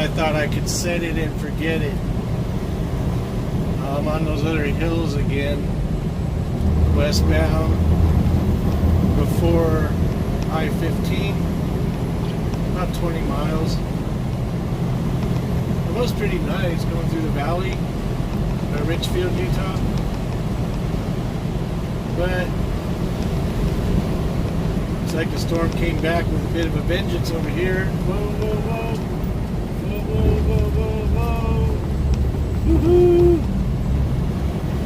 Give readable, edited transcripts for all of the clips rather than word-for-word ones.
I thought I could set it and forget it. I'm on those other hills again, westbound, before I-70, about 20 miles. It was pretty nice going through the valley of Richfield, Utah. But it's like the storm came back with a bit of a vengeance over here. Whoa, whoa, whoa. Whoa, whoa, whoa, whoa, whoa. Woohoo!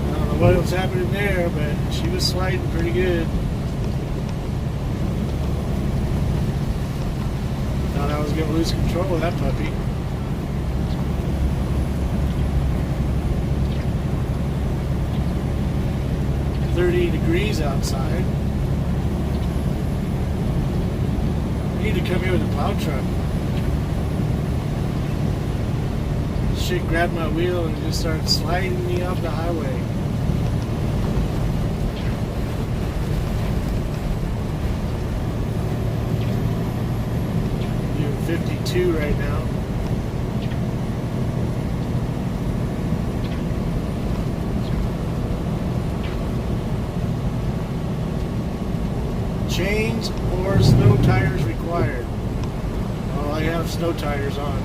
I don't know what was happening there, but she was sliding pretty good. Thought I was going to lose control of that puppy. Degrees outside. I need to come here with a plow truck. Shit grabbed my wheel and just started sliding me off the highway. I'm doing 52 right now. Chains or snow tires required. Well, I have snow tires on.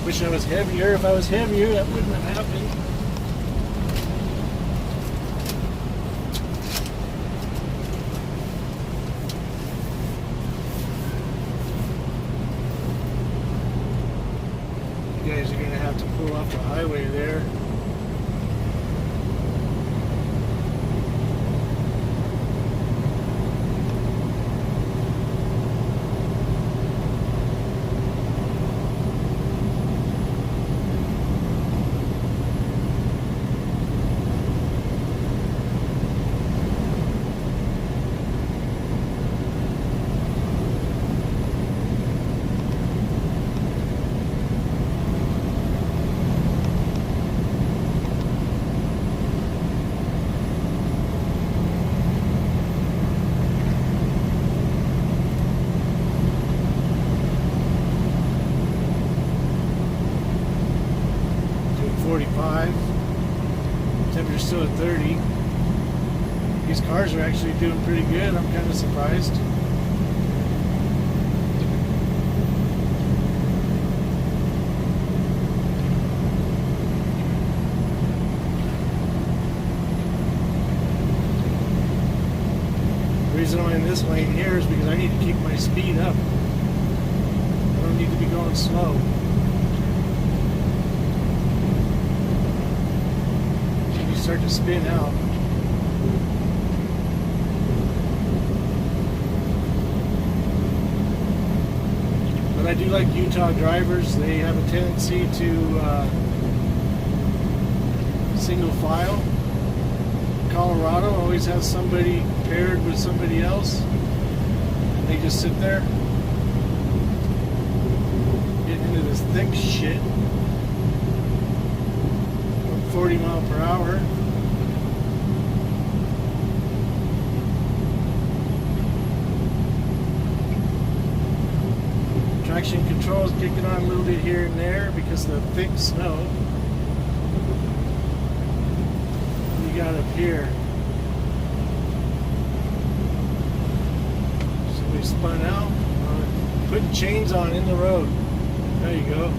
Wish I was heavier. If I was heavier, that wouldn't have happened. You guys are going to have to pull off the highway there. Temperature's still at 30. These cars are actually doing pretty good. I'm kind of surprised. The reason I'm in this lane here is because I need to keep my speed up. I don't need to be going slow. Start to spin out. But I do like Utah drivers. They have a tendency to single file. Colorado always has somebody paired with somebody else. And they just sit there, get into this thick shit. 40 miles per hour. Traction control is kicking on a little bit here and there because of the thick snow. What do you got up here? Somebody spun out. Putting chains on in the road. There you go.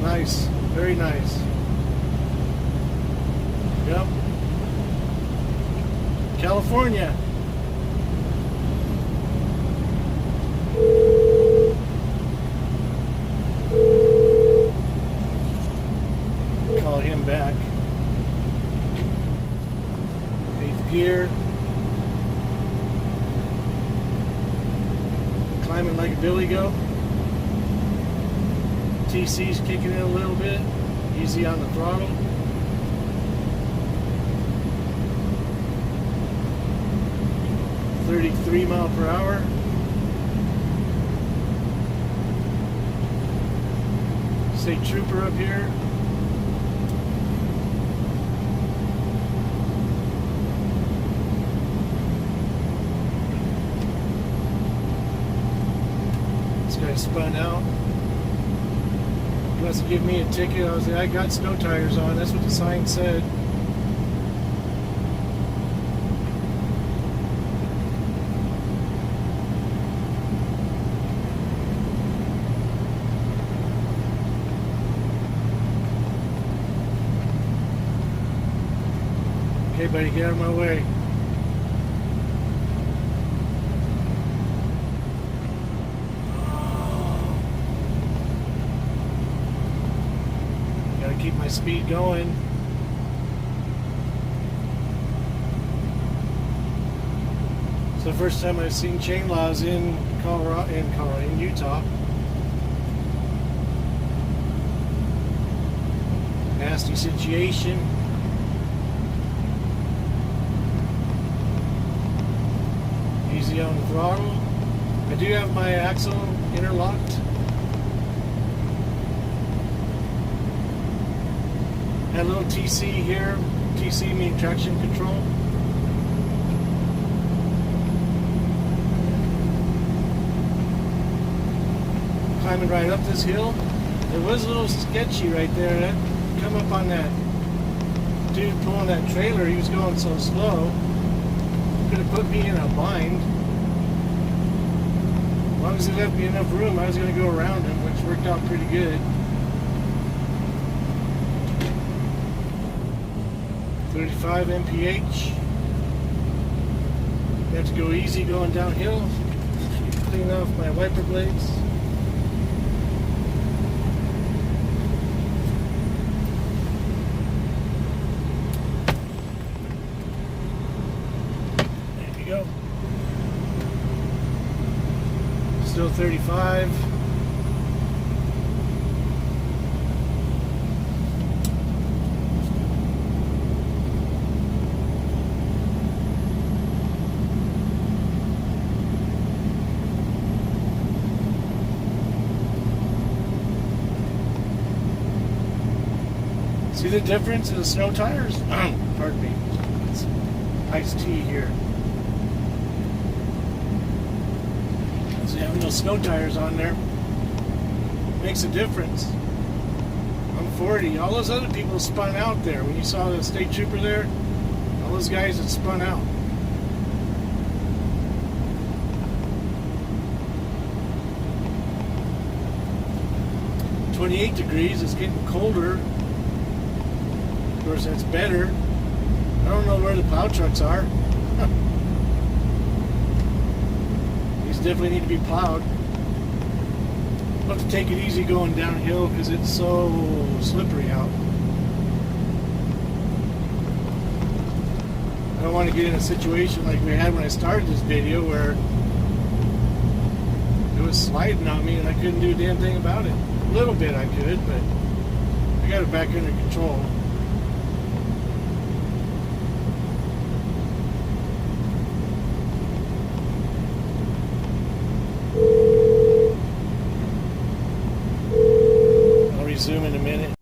Nice. Very nice. Yep. California. Call him back. 8th gear. Climbing like a billy goat. TC's kicking in a little bit. Easy on the throttle. 33 miles per hour. State trooper up here. This guy spun out. He wants to give me a ticket. I was like, I got snow tires on. That's what the sign said. Okay, buddy, get out of my way. Gotta keep my speed going. It's the first time I've seen chain laws in in Utah. Nasty situation. Easy on the throttle. I do have my axle interlocked. Had a little TC here. TC means traction control. Climbing right up this hill. It was a little sketchy right there. That come up on that dude pulling that trailer. He was going so slow. Could have put me in a bind. As long as he left me enough room, I was going to go around him, which worked out pretty good. 35 mph. You have to go easy going downhill. Clean off my wiper blades. Go. Still 35. See the difference in the snow tires? Pardon me. It's iced tea here. Having those snow tires on there makes a difference. I'm 40. All those other people spun out there. When you saw the state trooper there, all those guys that spun out. It's 28 degrees. It's getting colder. Of course, that's better. I don't know where the plow trucks are. Definitely need to be plowed. I'll have to take it easy going downhill because it's so slippery out. I don't want to get in a situation like we had when I started this video where it was sliding on me and I couldn't do a damn thing about it. A little bit I could, but I got it back under control. Zoom in a minute.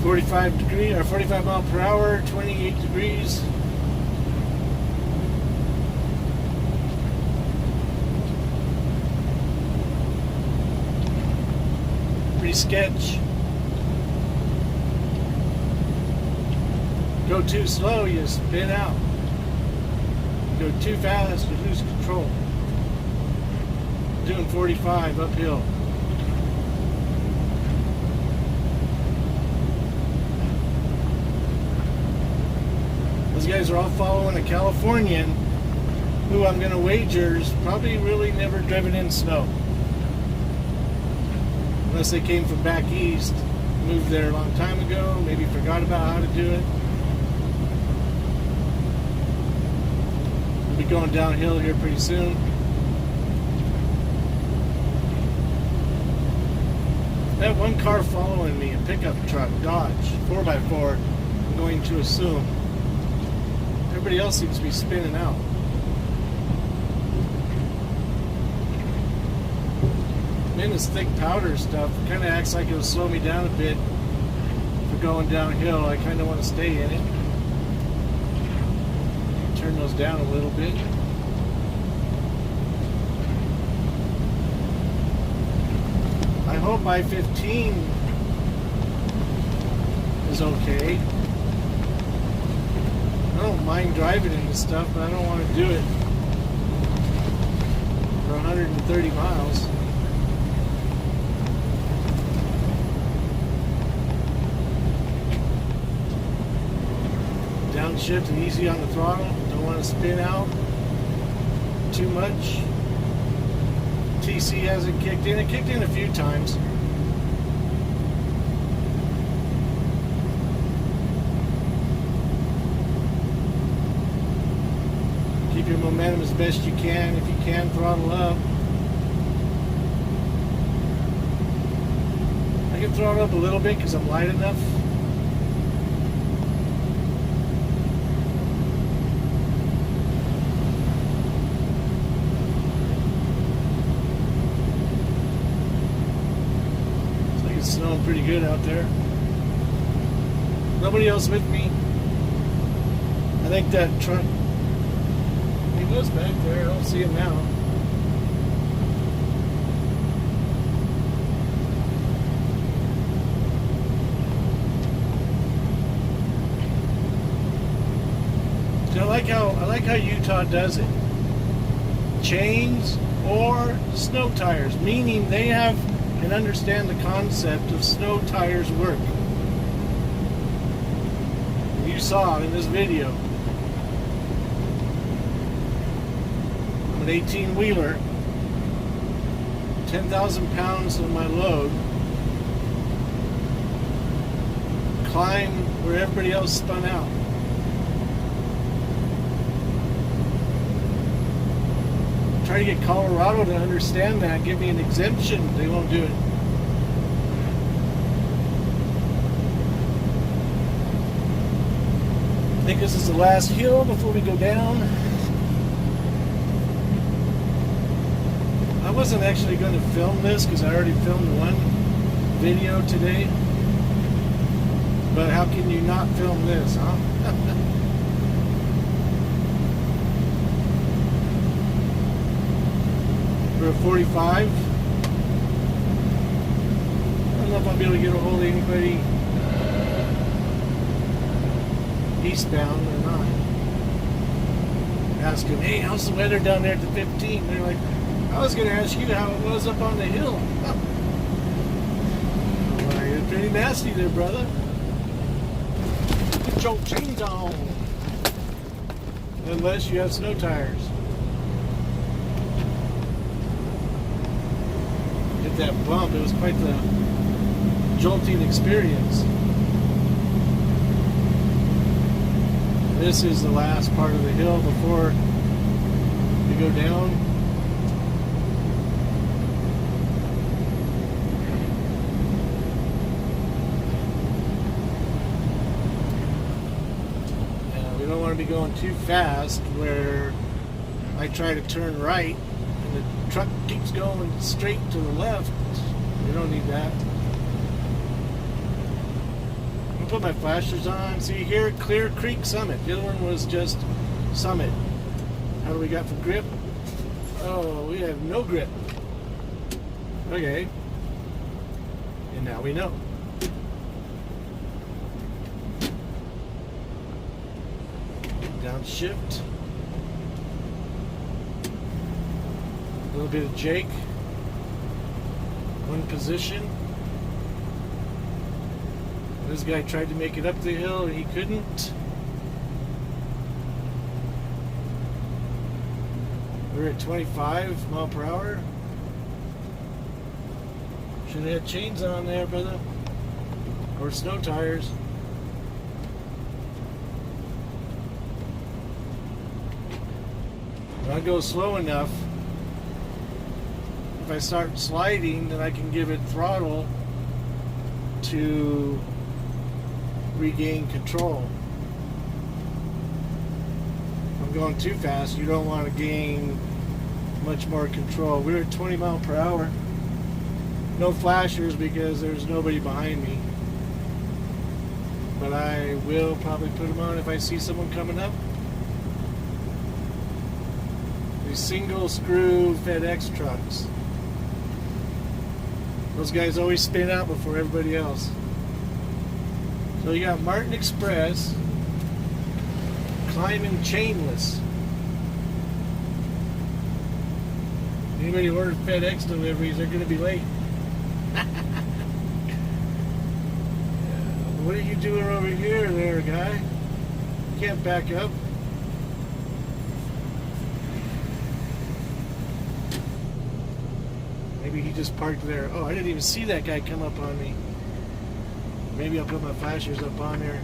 45 degrees or 45 mile per hour, 28 degrees. Pretty sketch. Go too slow, you spin out. Go too fast, you lose control. Doing 45 uphill. Those guys are all following a Californian who I'm going to wager is probably really never driven in snow. Unless they came from back east, moved there a long time ago, maybe forgot about how to do it. We'll be going downhill here pretty soon. That one car following me, a pickup truck, Dodge, 4x4, I'm going to assume. Everybody else seems to be spinning out. in this thick powder stuff. It kind of acts like it'll slow me down a bit for going downhill. I kind of want to stay in it. Turn those down a little bit. I hope I-15 is okay. I don't mind driving into stuff, but I don't want to do it for 130 miles. Downshift and easy on the throttle. Don't want to spin out too much. TC hasn't kicked in. It kicked in a few times. Keep your momentum as best you can. If you can, throttle up. I can throttle up a little bit because I'm light enough. It's snowing pretty good out there. Nobody else with me. I think that truck, he was back there. I don't see him now. I like how Utah does it. Chains or snow tires, meaning they have and understand the concept of snow tires work. You saw it in this video. I'm an 18-wheeler, 10,000 pounds of my load, climb where everybody else spun out. Try to get Colorado to understand that, give me an exemption. They won't do it. I think this is the last hill before we go down. I wasn't actually going to film this because I already filmed one video today. But how can you not film this, huh? We're at 45. I don't know if I'll be able to get a hold of anybody eastbound or not. Ask them, hey, how's the weather down there at the 15? They're like, I was going to ask you how it was up on the hill. Well, you're pretty nasty there, brother. Get your chains on. Unless you have snow tires. That bump, it was quite the jolting experience. This is the last part of the hill before you go down. And we don't want to be going too fast where I try to turn right and the truck keeps going straight to the left. We don't need that. I'm gonna put my flashers on. See here, Clear Creek Summit. The other one was just Summit. How do we got for grip? Oh, we have no grip. Okay. And now we know. Downshift. A little bit of Jake. One position. This guy tried to make it up the hill and he couldn't. We're at 25 mile per hour. Should have had chains on there, brother. Or snow tires. If I go slow enough, if I start sliding, then I can give it throttle to regain control. If I'm going too fast, you don't want to gain much more control. We're at 20 mile per hour. No flashers because there's nobody behind me. But I will probably put them on if I see someone coming up. These single screw FedEx trucks. Those guys always spin out before everybody else. So you got Martin Express, climbing chainless. Anybody who ordered FedEx deliveries, they're going to be late. What are you doing over here there, guy? You can't back up. Maybe he just parked there. Oh, I didn't even see that guy come up on me. Maybe I'll put my flashers up on there.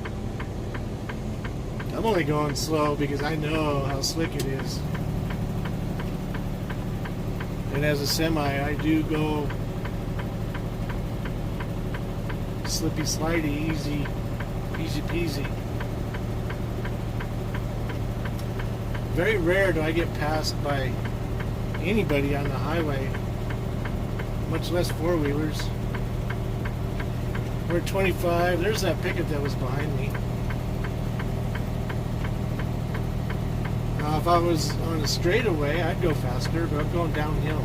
I'm only going slow because I know how slick it is. And as a semi, I do go slippy slidey, easy peasy. Very rare do I get passed by anybody on the highway, much less four-wheelers. We're at 25. There's that pickup that was behind me. Now, if I was on a straightaway, I'd go faster, but I'm going downhill.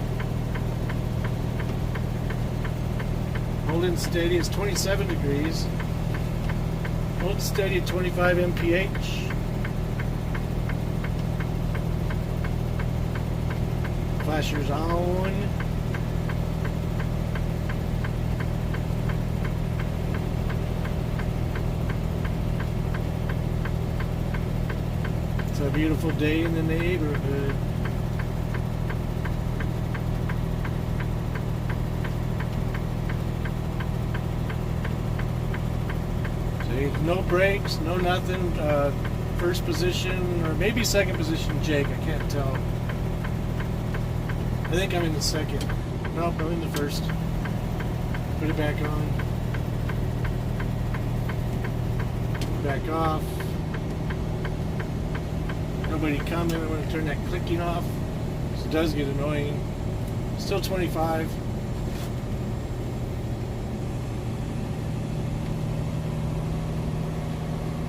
Holding steady is 27 degrees. Hold steady at 25 mph. Flashers on. It's a beautiful day in the neighborhood. No brakes, no nothing. First position, or maybe second position, Jake. I can't tell. I think I'm in the second. Nope, I'm in the first. Put it back on. Back off. Nobody coming. I'm going to turn that clicking off. It does get annoying. Still 25.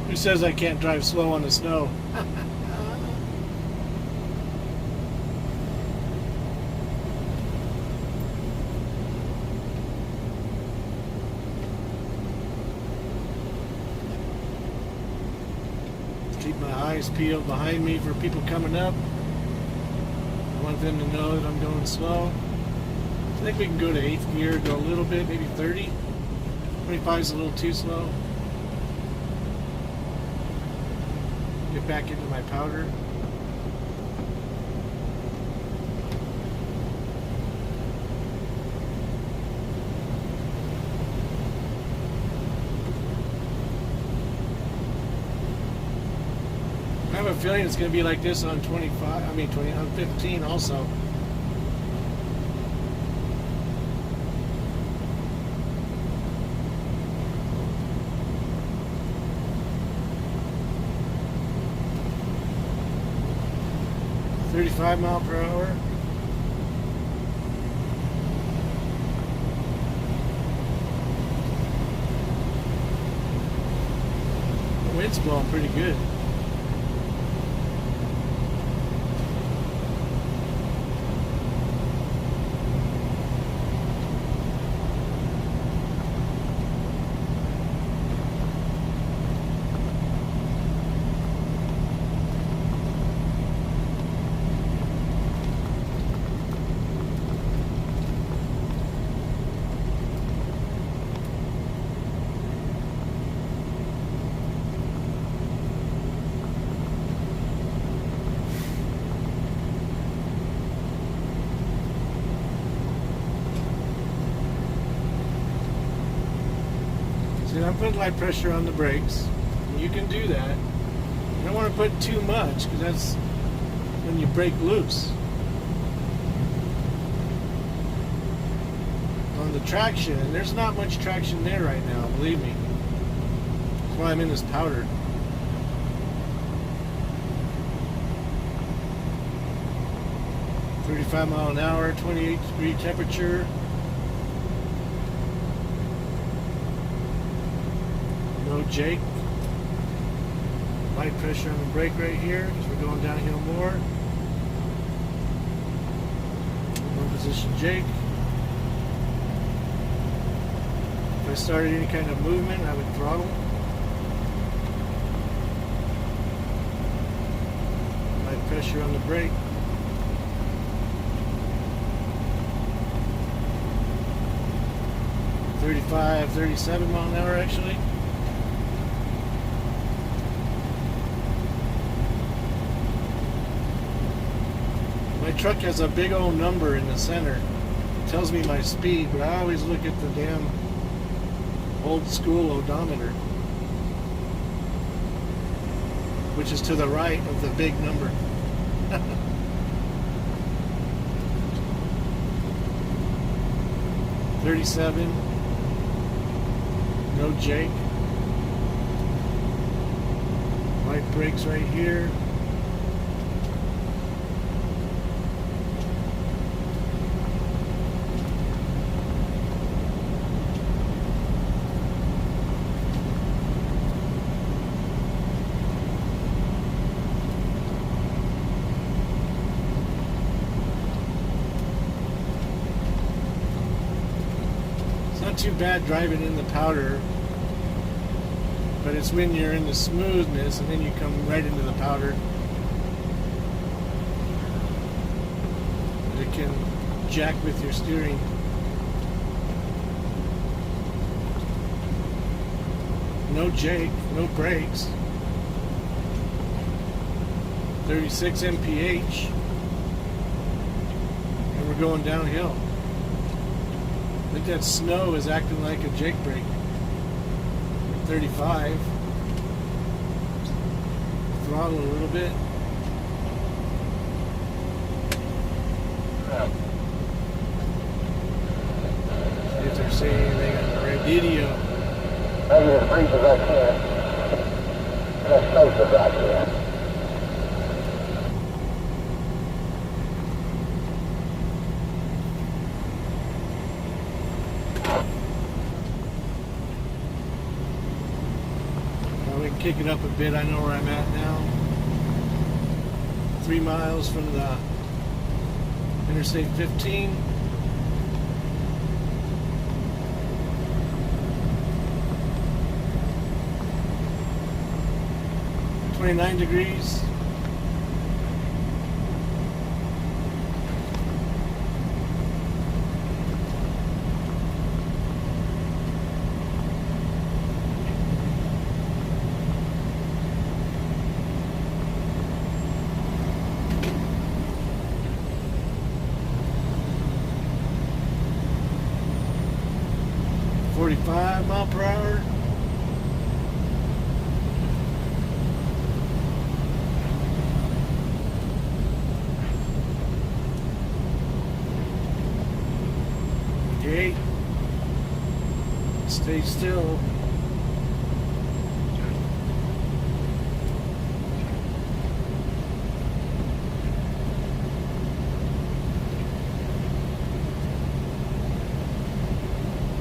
Who says I can't drive slow on the snow? Keep my eyes peeled behind me for people coming up. I want them to know that I'm going slow. I think we can go to 8th gear, go a little bit, maybe 30. 25 is a little too slow. Get back into my powder. I have a feeling it's going to be like this on 25, I mean 20, on 15 also. .35 mile per hour. The wind's blowing pretty good. See, I'm putting light pressure on the brakes. You can do that. You don't want to put too much because that's when you break loose. On the traction, and there's not much traction there right now, believe me. That's why I'm in this powder. .35 mile an hour, 28 degree temperature. No Jake. Light pressure on the brake right here because we're going downhill more. One position Jake. If I started any kind of movement, I would throttle. Light pressure on the brake. .35, 37 mile an hour actually. My truck has a big old number in the center. It tells me my speed, but I always look at the damn old school odometer, which is to the right of the big number. .37. No Jake. Light brakes right here. It's not too bad driving in the powder, but it's when you're in the smoothness and then you come right into the powder that it can jack with your steering. No Jake, no brakes. 36 mph, and we're going downhill. I think that snow is acting like a Jake brake. 35. Throttle a little bit. See if they're saying anything on the radio. Make it as brief as I can. And as safe as I can. We can kick it up a bit. I know where I'm at now. 3 miles from the Interstate 15. .29 degrees. .45 mile per hour. Okay. Stay still.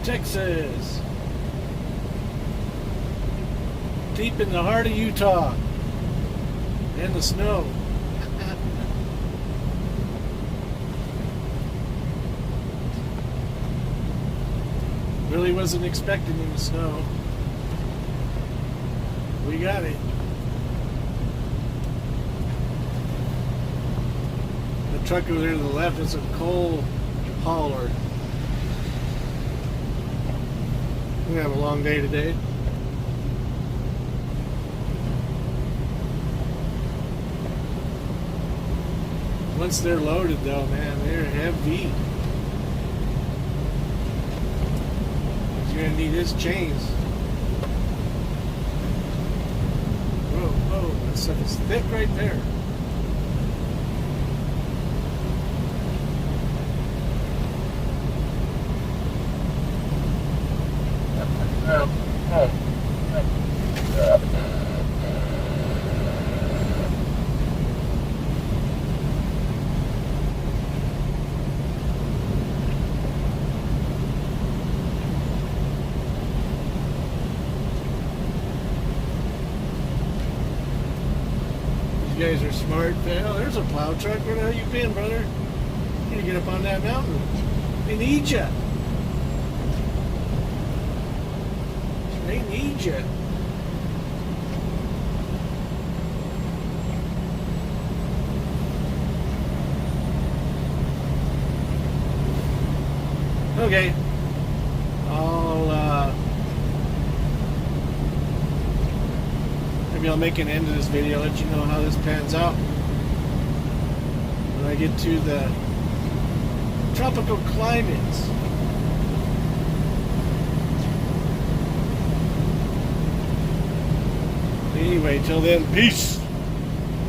Texas. Deep in the heart of Utah. And the snow. Really wasn't expecting any snow. We got it. The truck over there to the left is a coal hauler. We have a long day today. Once they're loaded though, man, they're heavy. You're gonna need his chains. Whoa, whoa, that stuff is thick right there. guys are smart. Hell, there's a plow truck. Where the hell you been, brother? You gotta get up on that mountain. They need you. They need you. Okay. Maybe I'll make an end to this video, let you know how this pans out when I get to the tropical climates. Anyway, till then, peace.